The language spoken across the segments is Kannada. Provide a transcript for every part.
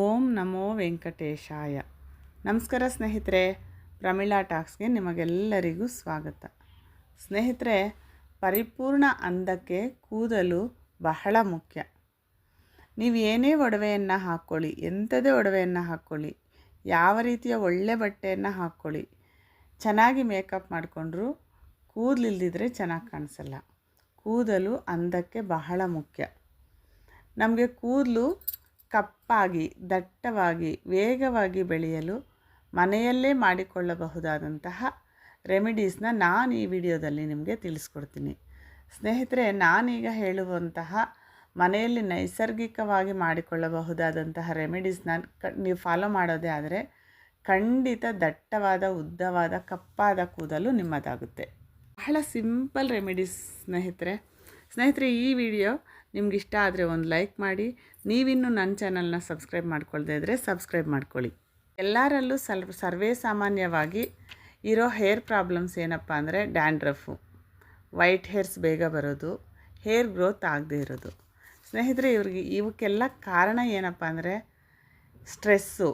ಓಂ ನಮೋ ವೆಂಕಟೇಶಾಯ. ನಮಸ್ಕಾರ ಸ್ನೇಹಿತರೆ, ಪ್ರಮೀಳಾ ಟಾಕ್ಸ್ಗೆ ನಿಮಗೆಲ್ಲರಿಗೂ ಸ್ವಾಗತ. ಸ್ನೇಹಿತರೆ, ಪರಿಪೂರ್ಣ ಅಂದಕ್ಕೆ ಕೂದಲು ಬಹಳ ಮುಖ್ಯ. ನೀವು ಏನೇ ಒಡವೆಯನ್ನು ಹಾಕ್ಕೊಳ್ಳಿ, ಎಂಥದೇ ಒಡವೆಯನ್ನು ಹಾಕ್ಕೊಳ್ಳಿ, ಯಾವ ರೀತಿಯ ಒಳ್ಳೆ ಬಟ್ಟೆಯನ್ನು ಹಾಕ್ಕೊಳ್ಳಿ, ಚೆನ್ನಾಗಿ ಮೇಕಪ್ ಮಾಡಿಕೊಂಡ್ರೂ ಕೂದಲಿಲ್ಲದಿದ್ದರೆ ಚೆನ್ನಾಗಿ ಕಾಣಿಸಲ್ಲ. ಕೂದಲು ಅಂದಕ್ಕೆ ಬಹಳ ಮುಖ್ಯ. ನಮಗೆ ಕೂದಲು ಕಪ್ಪಾಗಿ ದಟ್ಟವಾಗಿ ವೇಗವಾಗಿ ಬೆಳೆಯಲು ಮನೆಯಲ್ಲೇ ಮಾಡಿಕೊಳ್ಳಬಹುದಾದಂತಹ ರೆಮಿಡೀಸ್ನ ನಾನು ಈ ವಿಡಿಯೋದಲ್ಲಿ ನಿಮಗೆ ತಿಳಿಸ್ಕೊಡ್ತೀನಿ. ಸ್ನೇಹಿತರೆ, ನಾನೀಗ ಹೇಳುವಂತಹ ಮನೆಯಲ್ಲಿ ನೈಸರ್ಗಿಕವಾಗಿ ಮಾಡಿಕೊಳ್ಳಬಹುದಾದಂತಹ ರೆಮಿಡೀಸ್ನ ನೀವು ಫಾಲೋ ಮಾಡೋದೇ ಆದರೆ ಖಂಡಿತ ದಟ್ಟವಾದ ಉದ್ದವಾದ ಕಪ್ಪಾದ ಕೂದಲು ನಿಮ್ಮದಾಗುತ್ತೆ. ಬಹಳ ಸಿಂಪಲ್ ರೆಮಿಡೀಸ್ ಸ್ನೇಹಿತರೆ, ಈ ವಿಡಿಯೋ ನಿಮಗಿಷ್ಟ ಆದರೆ ಒಂದು ಲೈಕ್ ಮಾಡಿ. ನೀವಿನ್ನೂ ನನ್ನ ಚಾನಲ್ನ ಸಬ್ಸ್ಕ್ರೈಬ್ ಮಾಡ್ಕೊಳ್ದೇ ಇದ್ದರೆ ಸಬ್ಸ್ಕ್ರೈಬ್ ಮಾಡ್ಕೊಳ್ಳಿ. ಎಲ್ಲರಲ್ಲೂ ಸರ್ವೇ ಸಾಮಾನ್ಯವಾಗಿ ಇರೋ ಹೇರ್ ಪ್ರಾಬ್ಲಮ್ಸ್ ಏನಪ್ಪ ಅಂದರೆ ಡ್ಯಾಂಡ್ರಫು, ವೈಟ್ ಹೇರ್ಸ್ ಬೇಗ ಬರೋದು, ಹೇರ್ ಗ್ರೋತ್ ಆಗದೇ ಇರೋದು. ಸ್ನೇಹಿತರೆ, ಇವಕ್ಕೆಲ್ಲ ಕಾರಣ ಏನಪ್ಪ ಅಂದರೆ ಸ್ಟ್ರೆಸ್ಸು,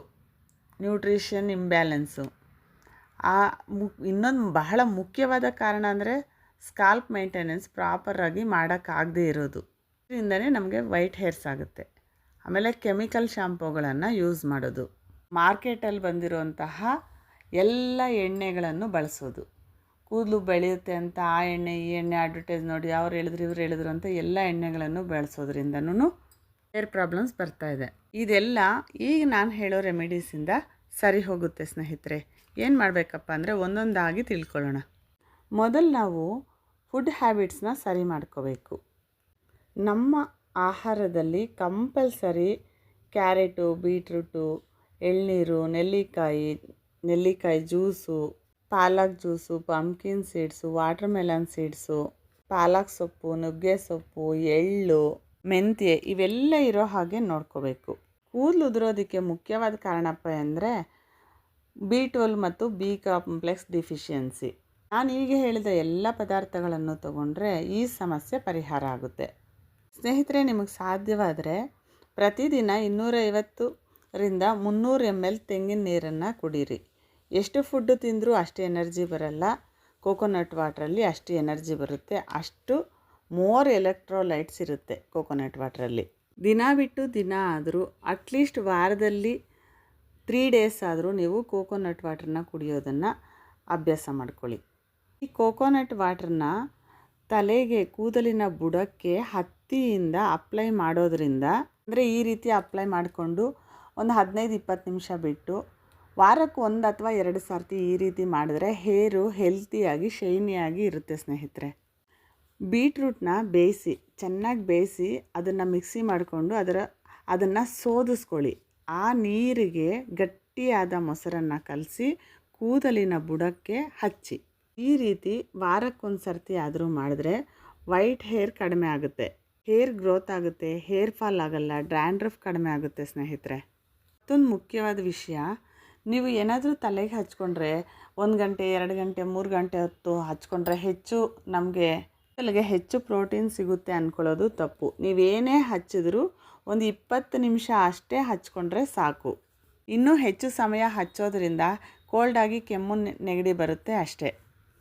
ನ್ಯೂಟ್ರಿಷನ್ ಇಂಬ್ಯಾಲೆನ್ಸು. ಇನ್ನೊಂದು ಬಹಳ ಮುಖ್ಯವಾದ ಕಾರಣ ಅಂದರೆ ಸ್ಕಾಲ್ಪ್ ಮೇಂಟೆನೆನ್ಸ್ ಪ್ರಾಪರಾಗಿ ಮಾಡೋಕ್ಕಾಗದೇ ಇರೋದು. ಇದರಿಂದನೇ ನಮಗೆ ವೈಟ್ ಹೇರ್ಸ್ ಆಗುತ್ತೆ. ಆಮೇಲೆ ಕೆಮಿಕಲ್ ಶಾಂಪೂಗಳನ್ನು ಯೂಸ್ ಮಾಡೋದು, ಮಾರ್ಕೆಟಲ್ಲಿ ಬಂದಿರುವಂತಹ ಎಲ್ಲ ಎಣ್ಣೆಗಳನ್ನು ಬಳಸೋದು, ಕೂದಲು ಬೆಳೆಯುತ್ತೆ ಅಂತ ಆ ಎಣ್ಣೆ ಈ ಎಣ್ಣೆ ಅಡ್ವರ್ಟೈಸ್ ನೋಡಿ ಅವ್ರು ಹೇಳಿದ್ರು ಇವ್ರು ಹೇಳಿದ್ರು ಅಂತ ಎಲ್ಲ ಎಣ್ಣೆಗಳನ್ನು ಬಳಸೋದ್ರಿಂದನೂ ಹೇರ್ ಪ್ರಾಬ್ಲಮ್ಸ್ ಬರ್ತಾಯಿದೆ. ಇದೆಲ್ಲ ಈಗ ನಾನು ಹೇಳೋ ರೆಮಿಡೀಸಿಂದ ಸರಿ ಹೋಗುತ್ತೆ. ಸ್ನೇಹಿತರೆ, ಏನು ಮಾಡಬೇಕಪ್ಪ ಅಂದರೆ ಒಂದೊಂದಾಗಿ ತಿಳ್ಕೊಳ್ಳೋಣ. ಮೊದಲು ನಾವು ಫುಡ್ ಹ್ಯಾಬಿಟ್ಸ್ನ ಸರಿ ಮಾಡ್ಕೋಬೇಕು. ನಮ್ಮ ಆಹಾರದಲ್ಲಿ ಕಂಪಲ್ಸರಿ ಕ್ಯಾರೆಟು, ಬೀಟ್ರೂಟು, ಎಳ್ನೀರು, ನೆಲ್ಲಿಕಾಯಿ ಜ್ಯೂಸು, ಪಾಲಕ್ juice, pumpkin seeds, watermelon seeds, ಪಾಲಕ್ ಸೊಪ್ಪು, ನುಗ್ಗೆ ಸೊಪ್ಪು, ಎಳ್ಳು, ಮೆಂತ್ಯ ಇವೆಲ್ಲ ಇರೋ ಹಾಗೆ ನೋಡ್ಕೋಬೇಕು. ಕೂದಲು ಉದುರೋದಕ್ಕೆ ಮುಖ್ಯವಾದ ಕಾರಣಪ್ಪ ಅಂದರೆ B12 ಮತ್ತು B ಕಾಂಪ್ಲೆಕ್ಸ್ ಡಿಫಿಷಿಯನ್ಸಿ. ನಾನು ಈಗ ಹೇಳಿದ ಎಲ್ಲ ಪದಾರ್ಥಗಳನ್ನು ತಗೊಂಡ್ರೆ ಈ ಸಮಸ್ಯೆ ಪರಿಹಾರ ಆಗುತ್ತೆ. ಸ್ನೇಹಿತರೆ, ನಿಮಗೆ ಸಾಧ್ಯವಾದರೆ ಪ್ರತಿದಿನ 250ರಿಂದ 300 ml ತೆಂಗಿನ ನೀರನ್ನು ಕುಡೀರಿ. ಎಷ್ಟು ಫುಡ್ಡು ತಿಂದರೂ ಅಷ್ಟು ಎನರ್ಜಿ ಬರಲ್ಲ. ಕೋಕೋನಟ್ ವಾಟ್ರಲ್ಲಿ ಅಷ್ಟು ಎನರ್ಜಿ ಬರುತ್ತೆ. ಅಷ್ಟು ಮೋರ್ ಎಲೆಕ್ಟ್ರೋಲೈಟ್ಸ್ ಇರುತ್ತೆ ಕೋಕೋನಟ್ ವಾಟ್ರಲ್ಲಿ. ದಿನ ಬಿಟ್ಟು ದಿನ ಆದರೂ ಅಟ್ಲೀಸ್ಟ್ ವಾರದಲ್ಲಿ 3 days ಆದರೂ ನೀವು ಕೋಕೋನಟ್ ವಾಟ್ರನ್ನ ಕುಡಿಯೋದನ್ನು ಅಭ್ಯಾಸ ಮಾಡ್ಕೊಳ್ಳಿ. ಈ ಕೋಕೋನಟ್ ವಾಟ್ರನ್ನ ತಲೆಗೆ, ಕೂದಲಿನ ಬುಡಕ್ಕೆ ಹತ್ತಿಯಿಂದ ಅಪ್ಲೈ ಮಾಡೋದ್ರಿಂದ, ಅಂದರೆ ಈ ರೀತಿ ಅಪ್ಲೈ ಮಾಡಿಕೊಂಡು ಒಂದು 15-20 ನಿಮಿಷ ಬಿಟ್ಟು ವಾರಕ್ಕೆ 1 ಅಥವಾ 2 ಸರ್ತಿ ಈ ರೀತಿ ಮಾಡಿದ್ರೆ ಹೇರು ಹೆಲ್ತಿಯಾಗಿ ಶೈನಿಯಾಗಿ ಇರುತ್ತೆ. ಸ್ನೇಹಿತರೆ, ಬೀಟ್ರೂಟ್ನ ಚೆನ್ನಾಗಿ ಬೇಯಿಸಿ ಅದನ್ನು ಮಿಕ್ಸಿ ಮಾಡಿಕೊಂಡು ಅದನ್ನು ಸೋದಿಸ್ಕೊಳ್ಳಿ. ಆ ನೀರಿಗೆ ಗಟ್ಟಿಯಾದ ಮೊಸರನ್ನು ಕಲಸಿ ಕೂದಲಿನ ಬುಡಕ್ಕೆ ಹಚ್ಚಿ. ಈ ರೀತಿ ವಾರಕ್ಕೊಂದು ಸರ್ತಿ ಆದರೂ ಮಾಡಿದ್ರೆ ವೈಟ್ ಹೇರ್ ಕಡಿಮೆ ಆಗುತ್ತೆ, ಹೇರ್ ಗ್ರೋತ್ ಆಗುತ್ತೆ, ಹೇರ್ ಫಾಲ್ ಆಗಲ್ಲ, ಡ್ಯಾಂಡ್ರಫ್ ಕಡಿಮೆ ಆಗುತ್ತೆ. ಸ್ನೇಹಿತರೆ, ಮತ್ತೊಂದು ಮುಖ್ಯವಾದ ವಿಷಯ, ನೀವು ಏನಾದರೂ ತಲೆಗೆ ಹಚ್ಕೊಂಡ್ರೆ 1 ಗಂಟೆ 2 ಗಂಟೆ 3 ಗಂಟೆ ಹೊತ್ತು ಹಚ್ಕೊಂಡ್ರೆ ನಮಗೆ ತಲೆಗೆ ಹೆಚ್ಚು ಪ್ರೋಟೀನ್ ಸಿಗುತ್ತೆ ಅಂದ್ಕೊಳ್ಳೋದು ತಪ್ಪು. ನೀವೇನೇ ಹಚ್ಚಿದ್ರೂ ಒಂದು 20 ನಿಮಿಷ ಅಷ್ಟೇ ಹಚ್ಕೊಂಡ್ರೆ ಸಾಕು. ಇನ್ನೂ ಹೆಚ್ಚು ಸಮಯ ಹಚ್ಚೋದ್ರಿಂದ ಕೋಲ್ಡಾಗಿ ಕೆಮ್ಮು ನೆಗಡಿ ಬರುತ್ತೆ ಅಷ್ಟೇ.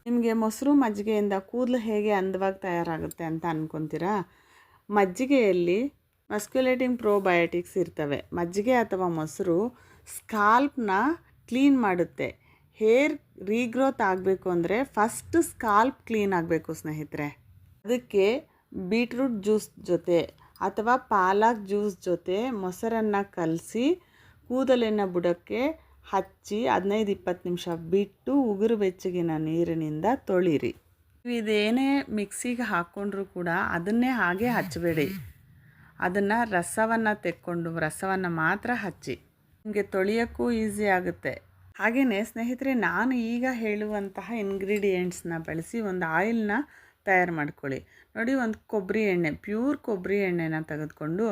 ನಿಮಗೆ ಮೊಸರು ಮಜ್ಜಿಗೆಯಿಂದ ಕೂದಲು ಹೇಗೆ ಅಂದವಾಗಿ ತಯಾರಾಗುತ್ತೆ ಅಂತ ಅಂದ್ಕೊತೀರಾ? ಮಜ್ಜಿಗೆಯಲ್ಲಿ ಮಸ್ಕ್ಯುಲೇಟಿಂಗ್ ಪ್ರೋಬಯೋಟಿಕ್ಸ್ ಇರ್ತವೆ. ಮಜ್ಜಿಗೆ ಅಥವಾ ಮೊಸರು ಸ್ಕಾಲ್ಪ್ನ ಕ್ಲೀನ್ ಮಾಡುತ್ತೆ. ಹೇರ್ ರೀಗ್ರೋತ್ ಆಗಬೇಕು ಅಂದರೆ ಫಸ್ಟ್ ಸ್ಕಾಲ್ಪ್ ಕ್ಲೀನ್ ಆಗಬೇಕು. ಸ್ನೇಹಿತರೆ, ಅದಕ್ಕೆ ಬೀಟ್ರೂಟ್ ಜ್ಯೂಸ್ ಜೊತೆ ಅಥವಾ ಪಾಲಕ್ ಜ್ಯೂಸ್ ಜೊತೆ ಮೊಸರನ್ನು ಕಲಸಿ ಕೂದಲಿನ ಬುಡಕ್ಕೆ ಹಚ್ಚಿ 15-20 ನಿಮಿಷ ಬಿಟ್ಟು ಉಗುರು ಬೆಚ್ಚಗಿನ ನೀರಿನಿಂದ ತೊಳಿರಿ. ಇದೇನೇ ಮಿಕ್ಸಿಗೆ ಹಾಕ್ಕೊಂಡ್ರೂ ಕೂಡ ಅದನ್ನೇ ಹಾಗೆ ಹಚ್ಚಬೇಡಿ. ಅದನ್ನು ರಸವನ್ನು ಮಾತ್ರ ಹಚ್ಚಿ. ನಿಮಗೆ ತೊಳೆಯೋಕ್ಕೂ ಈಸಿ ಆಗುತ್ತೆ. ಹಾಗೆಯೇ ಸ್ನೇಹಿತರೆ, ನಾನು ಈಗ ಹೇಳುವಂತಹ ಇಂಗ್ರೀಡಿಯೆಂಟ್ಸ್ನ ಬಳಸಿ ಒಂದು ಆಯಿಲ್ನ ತಯಾರು ಮಾಡ್ಕೊಳ್ಳಿ. ನೋಡಿ, ಒಂದು ಕೊಬ್ಬರಿ ಎಣ್ಣೆ, ಪ್ಯೂರ್ ಕೊಬ್ಬರಿ ಎಣ್ಣೆನ ತೆಗೆದುಕೊಂಡು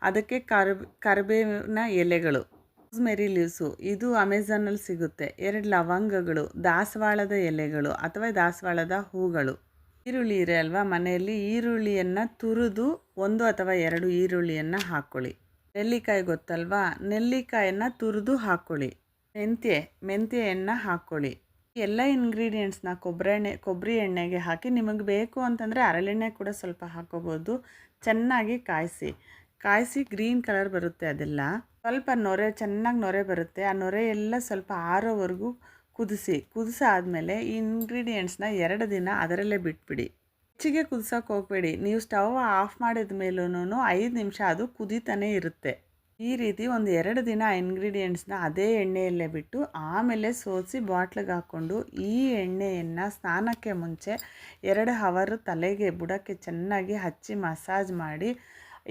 ಅದಕ್ಕೆ ಕರಿಬೇವಿನ ಎಲೆಗಳು, ರೋಸ್ಮೆರಿ ಲೀವ್ಸು, ಇದು ಅಮೆಝಾನಲ್ಲಿ ಸಿಗುತ್ತೆ, 2 ಲವಂಗಗಳು, ದಾಸವಾಳದ ಎಲೆಗಳು ಅಥವಾ ದಾಸವಾಳದ ಹೂಗಳು, ಈರುಳ್ಳಿ ಇದೆ ಅಲ್ವಾ ಮನೆಯಲ್ಲಿ, ಈರುಳ್ಳಿಯನ್ನು ತುರಿದು 1 ಅಥವಾ 2 ಈರುಳ್ಳಿಯನ್ನು ಹಾಕ್ಕೊಳ್ಳಿ. ನೆಲ್ಲಿಕಾಯಿ ಗೊತ್ತಲ್ವಾ, ನೆಲ್ಲಿಕಾಯನ್ನು ತುರಿದು ಹಾಕ್ಕೊಳ್ಳಿ. ಮೆಂತ್ಯೆಯನ್ನು ಹಾಕ್ಕೊಳ್ಳಿ. ಎಲ್ಲ ಇಂಗ್ರೀಡಿಯೆಂಟ್ಸ್ನ ಕೊಬ್ಬರಿ ಎಣ್ಣೆಗೆ ಹಾಕಿ, ನಿಮಗೆ ಬೇಕು ಅಂತಂದರೆ ಹರಳೆಣ್ಣೆ ಕೂಡ ಸ್ವಲ್ಪ ಹಾಕ್ಕೋಬೋದು. ಚೆನ್ನಾಗಿ ಕಾಯಿಸಿ ಗ್ರೀನ್ ಕಲರ್ ಬರುತ್ತೆ. ಅದೆಲ್ಲ ಸ್ವಲ್ಪ ಚೆನ್ನಾಗಿ ನೊರೆ ಬರುತ್ತೆ. ಆ ನೊರೆ ಎಲ್ಲ ಸ್ವಲ್ಪ ಆರೋವರೆಗೂ ಕುದಿಸಾದ್ಮೇಲೆ ಈ ಇಂಗ್ರೀಡಿಯೆಂಟ್ಸ್ನ 2 ದಿನ ಅದರಲ್ಲೇ ಬಿಟ್ಬಿಡಿ. ಹೆಚ್ಚಿಗೆ ಕುದಿಸೋಕೆ ಹೋಗಬೇಡಿ. ನೀವು ಸ್ಟವ್ ಆಫ್ ಮಾಡಿದ ಮೇಲೂ 5 ನಿಮಿಷ ಅದು ಕುದೀತಾನೇ ಇರುತ್ತೆ. ಈ ರೀತಿ ಒಂದು 2 ದಿನ ಇಂಗ್ರೀಡಿಯೆಂಟ್ಸ್ನ ಅದೇ ಎಣ್ಣೆಯಲ್ಲೇ ಬಿಟ್ಟು ಆಮೇಲೆ ಸೋಸಿ ಬಾಟ್ಲಿಗೆ ಹಾಕ್ಕೊಂಡು, ಈ ಎಣ್ಣೆಯನ್ನು ಸ್ನಾನಕ್ಕೆ ಮುಂಚೆ 2 ಅವರ್ ತಲೆಗೆ ಬುಡಕ್ಕೆ ಚೆನ್ನಾಗಿ ಹಚ್ಚಿ ಮಸಾಜ್ ಮಾಡಿ,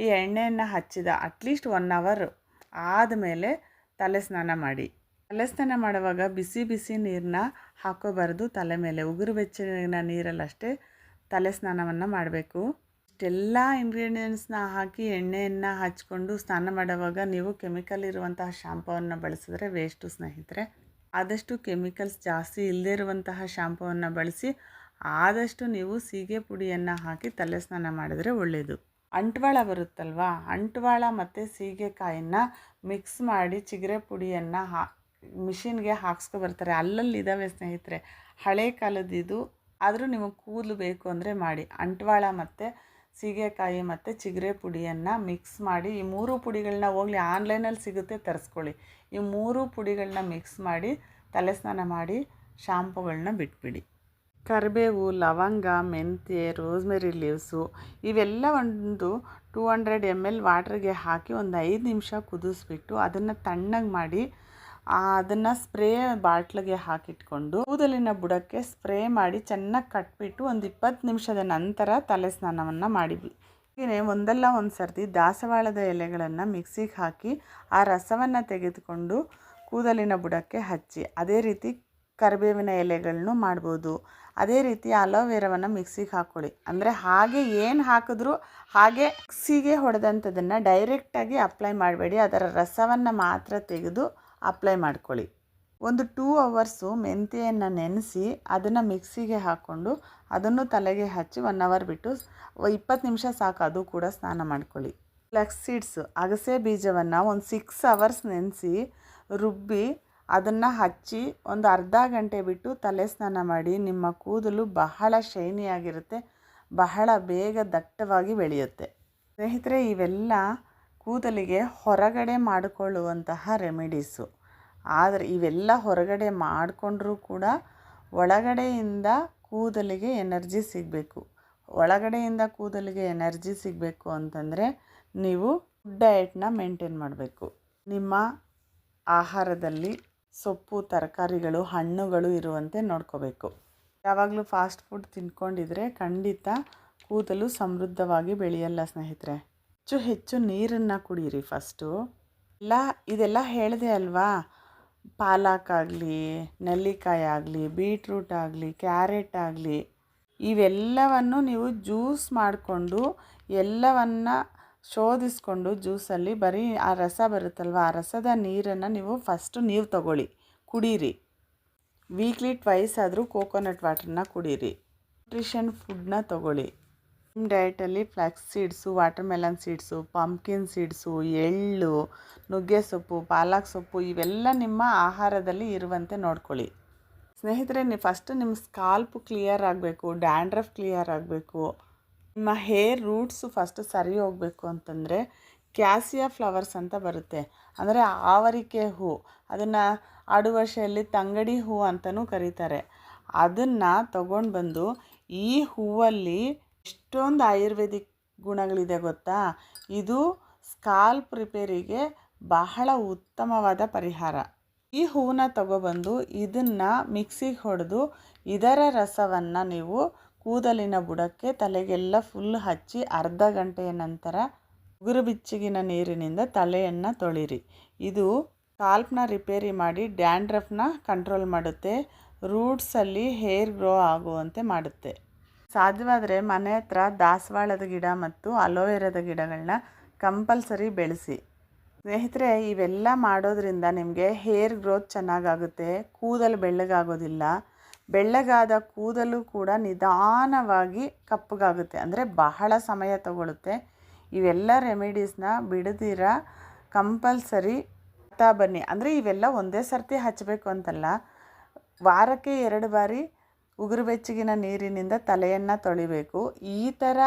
ಈ ಎಣ್ಣೆಯನ್ನು ಹಚ್ಚಿದ ಅಟ್ಲೀಸ್ಟ್ 1 ಅವರ್ ಆದಮೇಲೆ ತಲೆ ಸ್ನಾನ ಮಾಡಿ. ತಲೆ ಸ್ನಾನ ಮಾಡುವಾಗ ಬಿಸಿ ನೀರನ್ನ ಹಾಕೋಬಾರ್ದು. ತಲೆ ಮೇಲೆ ಉಗುರು ಬೆಚ್ಚಗಿನ ನೀರಲ್ಲಷ್ಟೇ ತಲೆ ಸ್ನಾನವನ್ನು ಮಾಡಬೇಕು. ಇಷ್ಟೆಲ್ಲ ಇಂಗ್ರೀಡಿಯೆಂಟ್ಸ್ನ ಹಾಕಿ ಎಣ್ಣೆಯನ್ನು ಹಚ್ಕೊಂಡು ಸ್ನಾನ ಮಾಡುವಾಗ ನೀವು ಕೆಮಿಕಲ್ ಇರುವಂತಹ ಶಾಂಪೂವನ್ನು ಬಳಸಿದ್ರೆ ವೇಸ್ಟು ಸ್ನೇಹಿತರೆ. ಆದಷ್ಟು ಕೆಮಿಕಲ್ಸ್ ಜಾಸ್ತಿ ಇಲ್ಲದೇ ಇರುವಂತಹ ಶಾಂಪೂವನ್ನು ಬಳಸಿ, ಆದಷ್ಟು ನೀವು ಸೀಗೆ ಪುಡಿಯನ್ನು ಹಾಕಿ ತಲೆ ಸ್ನಾನ ಮಾಡಿದ್ರೆ ಒಳ್ಳೆಯದು. ಅಂಟ್ವಾಳ ಬರುತ್ತಲ್ವಾ, ಅಂಟ್ವಾಳ ಮತ್ತು ಸೀಗೆಕಾಯಿನ ಮಿಕ್ಸ್ ಮಾಡಿ ಚಿಗರೆ ಪುಡಿಯನ್ನು ಮಿಷಿನ್ಗೆ ಹಾಕ್ಸ್ಕೊಬರ್ತಾರೆ. ಅಲ್ಲಲ್ಲಿದ್ದಾವೆ ಸ್ನೇಹಿತರೆ, ಹಳೆ ಕಾಲದಿದು. ಆದರೂ ನಿಮಗೆ ಕೂದಲು ಬೇಕು ಅಂದರೆ ಮಾಡಿ. ಅಂಟ್ವಾಳ ಮತ್ತು ಸೀಗೆಕಾಯಿ ಮತ್ತು ಚಿಗರೆ ಪುಡಿಯನ್ನು ಮಿಕ್ಸ್ ಮಾಡಿ, ಈ 3 ಪುಡಿಗಳನ್ನ ಹೋಗಲಿ ಆನ್ಲೈನಲ್ಲಿ ಸಿಗುತ್ತೆ, ತರಿಸ್ಕೊಳ್ಳಿ. ಈ 3 ಪುಡಿಗಳನ್ನ ಮಿಕ್ಸ್ ಮಾಡಿ ತಲೆ ಸ್ನಾನ ಮಾಡಿ ಶಾಂಪುಗಳನ್ನ ಬಿಟ್ಬಿಡಿ. ಕರಿಬೇವು, ಲವಂಗ, ಮೆಂತ್ಯೆ, ರೋಸ್ಮೆರಿ ಲೀವ್ಸು ಇವೆಲ್ಲ ಒಂದು 200 ml ವಾಟ್ರಿಗೆ ಹಾಕಿ ಒಂದು 5 ನಿಮಿಷ ಕುದಿಸ್ಬಿಟ್ಟು ಅದನ್ನು ತಣ್ಣಗೆ ಮಾಡಿ ಅದನ್ನು ಸ್ಪ್ರೇ ಬಾಟ್ಲಿಗೆ ಹಾಕಿಟ್ಕೊಂಡು ಕೂದಲಿನ ಬುಡಕ್ಕೆ ಸ್ಪ್ರೇ ಮಾಡಿ ಚೆನ್ನಾಗಿ ಕಟ್ಬಿಟ್ಟು ಒಂದು 20 ನಿಮಿಷದ ನಂತರ ತಲೆ ಸ್ನಾನವನ್ನು ಮಾಡಿ. ಹೀಗೆ ಒಂದಲ್ಲ ಒಂದು ಸರ್ತಿ ದಾಸವಾಳದ ಎಲೆಗಳನ್ನು ಮಿಕ್ಸಿಗೆ ಹಾಕಿ ಆ ರಸವನ್ನು ತೆಗೆದುಕೊಂಡು ಕೂದಲಿನ ಬುಡಕ್ಕೆ ಹಚ್ಚಿ, ಅದೇ ರೀತಿ ಕರಿಬೇವಿನ ಎಲೆಗಳನ್ನು ಮಾಡ್ಬೋದು. ಅದೇ ರೀತಿ ಅಲೋವೆರಾವನ್ನು ಮಿಕ್ಸಿಗೆ ಹಾಕ್ಕೊಳ್ಳಿ. ಅಂದರೆ ಹಾಗೆ ಏನು ಹಾಕಿದ್ರೂ ಹಾಗೆ ಮಿಕ್ಸಿಗೆ ಹೊಡೆದಂಥದ್ದನ್ನು ಡೈರೆಕ್ಟಾಗಿ ಅಪ್ಲೈ ಮಾಡಬೇಡಿ, ಅದರ ರಸವನ್ನು ಮಾತ್ರ ತೆಗೆದು ಅಪ್ಲೈ ಮಾಡ್ಕೊಳ್ಳಿ. ಒಂದು 2 ಅವರ್ಸು ಮೆಂತ್ಯೆಯನ್ನು ನೆನೆಸಿ ಅದನ್ನು ಮಿಕ್ಸಿಗೆ ಹಾಕ್ಕೊಂಡು ಅದನ್ನು ತಲೆಗೆ ಹಚ್ಚಿ 1 ಅವರ್ ಬಿಟ್ಟು 20 ನಿಮಿಷ ಸಾಕು, ಅದು ಕೂಡ ಸ್ನಾನ ಮಾಡ್ಕೊಳ್ಳಿ. ಫ್ಲಕ್ಸ್ ಸೀಡ್ಸ್, ಅಗಸೆ ಬೀಜವನ್ನು ಒಂದು 6 ಅವರ್ಸ್ ನೆನೆಸಿ ರುಬ್ಬಿ ಅದನ್ನು ಹಚ್ಚಿ ಒಂದು ಅರ್ಧ ಗಂಟೆ ಬಿಟ್ಟು ತಲೆ ಸ್ನಾನ ಮಾಡಿ. ನಿಮ್ಮ ಕೂದಲು ಬಹಳ ಶೈನಿಯಾಗಿರುತ್ತೆ, ಬಹಳ ಬೇಗ ದಟ್ಟವಾಗಿ ಬೆಳೆಯುತ್ತೆ. ಸ್ನೇಹಿತರೆ, ಇವೆಲ್ಲ ಕೂದಲಿಗೆ ಹೊರಗಡೆ ಮಾಡಿಕೊಳ್ಳುವಂತಹ ರೆಮಿಡೀಸು. ಆದರೆ ಇವೆಲ್ಲ ಹೊರಗಡೆ ಮಾಡಿಕೊಂಡ್ರೂ ಕೂಡ ಒಳಗಡೆಯಿಂದ ಕೂದಲಿಗೆ ಎನರ್ಜಿ ಸಿಗಬೇಕು. ಒಳಗಡೆಯಿಂದ ಕೂದಲಿಗೆ ಎನರ್ಜಿ ಸಿಗಬೇಕು ಅಂತಂದರೆ ನೀವು ಫುಡ್ ಡಯಟ್ನ ಮೇಂಟೈನ್ ಮಾಡಬೇಕು. ನಿಮ್ಮ ಆಹಾರದಲ್ಲಿ ಸೊಪ್ಪು, ತರಕಾರಿಗಳು, ಹಣ್ಣುಗಳು ಇರುವಂತೆ ನೋಡ್ಕೋಬೇಕು. ಯಾವಾಗಲೂ ಫಾಸ್ಟ್ ಫುಡ್ ತಿನ್ಕೊಂಡಿದ್ರೆ ಖಂಡಿತ ಕೂದಲು ಸಮೃದ್ಧವಾಗಿ ಬೆಳೆಯಲ್ಲ ಸ್ನೇಹಿತರೆ. ಹೆಚ್ಚು ನೀರನ್ನು ಕುಡೀರಿ ಫಸ್ಟು. ಇದೆಲ್ಲ ಹೇಳಿದೆ ಅಲ್ವಾ, ಪಾಲಕ್ ಆಗಲಿ, ನೆಲ್ಲಿಕಾಯಿ ಆಗಲಿ, ಬೀಟ್ರೂಟ್ ಆಗಲಿ, ಕ್ಯಾರೆಟ್ ಆಗಲಿ, ಇವೆಲ್ಲವನ್ನು ನೀವು ಜ್ಯೂಸ್ ಮಾಡಿಕೊಂಡು ಎಲ್ಲವನ್ನು ಶೋಧಿಸ್ಕೊಂಡು ಜ್ಯೂಸಲ್ಲಿ ಬರೀ ಆ ರಸ ಬರುತ್ತಲ್ವ, ಆ ರಸದ ನೀರನ್ನು ನೀವು ತಗೊಳ್ಳಿ, ಕುಡೀರಿ. ವೀಕ್ಲಿ 2 ಆದರೂ ಕೋಕೋನಟ್ ವಾಟರ್ನ ಕುಡೀರಿ. ನ್ಯೂಟ್ರಿಷನ್ ಫುಡ್ನ ತಗೊಳ್ಳಿ. ನಿಮ್ಮ ಡಯಟಲ್ಲಿ flax seeds, watermelon seeds, pumpkin seeds, ಎಳ್ಳು, ನುಗ್ಗೆ ಸೊಪ್ಪು, ಪಾಲಕ್ ಸೊಪ್ಪು ಇವೆಲ್ಲ ನಿಮ್ಮ ಆಹಾರದಲ್ಲಿ ಇರುವಂತೆ ನೋಡ್ಕೊಳ್ಳಿ. ಸ್ನೇಹಿತರೆ, ನಿಮ್ಮ ಸ್ಕಾಲ್ಪ್ ಕ್ಲಿಯರ್ ಆಗಬೇಕು, ಡ್ಯಾಂಡ್ರಫ್ ಕ್ಲಿಯರ್ ಆಗಬೇಕು, ನಿಮ್ಮ ಹೇರ್ ರೂಟ್ಸು ಫಸ್ಟ್ ಸರಿ ಹೋಗಬೇಕು ಅಂತಂದರೆ ಕ್ಯಾಸಿಯಾ ಫ್ಲವರ್ಸ್ ಅಂತ ಬರುತ್ತೆ. ಅಂದರೆ ಆವರಿಕೆ ಹೂ, ಅದನ್ನು ಆಡುಭಾಷೆಯಲ್ಲಿ ತಂಗಡಿ ಹೂ ಅಂತಲೂ ಕರೀತಾರೆ. ಅದನ್ನು ತಗೊಂಡು ಬಂದು, ಈ ಹೂವಲ್ಲಿ ಎಷ್ಟೊಂದು ಆಯುರ್ವೇದಿಕ್ ಗುಣಗಳಿದೆ ಗೊತ್ತಾ. ಇದು ಸ್ಕಾಲ್ಪ್ ರಿಪೇರಿಗೆ ಬಹಳ ಉತ್ತಮವಾದ ಪರಿಹಾರ. ಈ ಹೂವನ್ನ ತಗೊಬಂದು ಇದನ್ನು ಮಿಕ್ಸಿಗೆ ಹೊಡೆದು ಇದರ ರಸವನ್ನು ನೀವು ಕೂದಲಿನ ಬುಡಕ್ಕೆ ತಲೆಗೆಲ್ಲ ಫುಲ್ ಹಚ್ಚಿ ಅರ್ಧ ಗಂಟೆಯ ನಂತರ ಉಗುರು ಬೆಚ್ಚಗಿನ ನೀರಿನಿಂದ ತಲೆಯನ್ನು ತೊಳಿರಿ. ಇದು ಸ್ಕಾಲ್ಪ್ನ ರಿಪೇರಿ ಮಾಡಿ ಡ್ಯಾಂಡ್ರಫ್ನ ಕಂಟ್ರೋಲ್ ಮಾಡುತ್ತೆ, ರೂಟ್ಸಲ್ಲಿ ಹೇರ್ ಗ್ರೋ ಆಗುವಂತೆ ಮಾಡುತ್ತೆ. ಸಾಧ್ಯವಾದರೆ ಮನೆ ಹತ್ರ ದಾಸವಾಳದ ಗಿಡ ಮತ್ತು ಅಲೋವೆರಾದ ಗಿಡಗಳನ್ನ ಕಂಪಲ್ಸರಿ ಬೆಳೆಸಿ. ಸ್ನೇಹಿತರೆ, ಇವೆಲ್ಲ ಮಾಡೋದ್ರಿಂದ ನಿಮಗೆ ಹೇರ್ ಗ್ರೋತ್ ಚೆನ್ನಾಗಾಗುತ್ತೆ, ಕೂದಲು ಬೆಳ್ಳಗಾಗೋದಿಲ್ಲ. ಬೆಳ್ಳಗಾದ ಕೂದಲು ಕೂಡ ನಿಧಾನವಾಗಿ ಕಪ್ಪಗಾಗುತ್ತೆ, ಅಂದರೆ ಬಹಳ ಸಮಯ ತಗೊಳುತ್ತೆ. ಇವೆಲ್ಲ ರೆಮಿಡೀಸ್ನ ಬಿಡದಿರ ಕಂಪಲ್ಸರಿ ಹಚ್ತಾ ಬನ್ನಿ. ಅಂದರೆ ಇವೆಲ್ಲ ಒಂದೇ ಸರ್ತಿ ಹಚ್ಚಬೇಕು ಅಂತಲ್ಲ, ವಾರಕ್ಕೆ 2 ಬಾರಿ ಉಗುರು ಬೆಚ್ಚಗಿನ ನೀರಿನಿಂದ ತಲೆಯನ್ನು ತೊಳಿಬೇಕು. ಈ ಥರ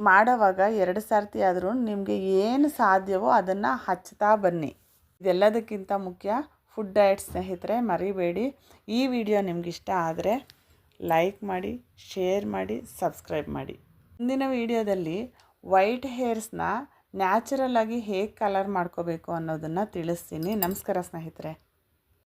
ಮಾಡೋವಾಗ 2 ಸರ್ತಿ ಆದರೂ ನಿಮಗೆ ಏನು ಸಾಧ್ಯವೋ ಅದನ್ನು ಹಚ್ತಾ ಬನ್ನಿ. ಇದೆಲ್ಲದಕ್ಕಿಂತ ಮುಖ್ಯ ಫುಡ್ ಡಯಟ್ ಸ್ನೇಹಿತರೆ, ಮರಿಬೇಡಿ. ಈ ವಿಡಿಯೋ ನಿಮಗಿಷ್ಟ ಆದರೆ ಲೈಕ್ ಮಾಡಿ, ಶೇರ್ ಮಾಡಿ, ಸಬ್ಸ್ಕ್ರೈಬ್ ಮಾಡಿ. ಮುಂದಿನ ವಿಡಿಯೋದಲ್ಲಿ ವೈಟ್ ಹೇರ್ಸ್ನ ನ್ಯಾಚುರಲ್ ಆಗಿ ಹೇಗೆ ಕಲರ್ ಮಾಡ್ಕೋಬೇಕು ಅನ್ನೋದನ್ನು ತಿಳಿಸ್ತೀನಿ. ನಮಸ್ಕಾರ ಸ್ನೇಹಿತರೆ.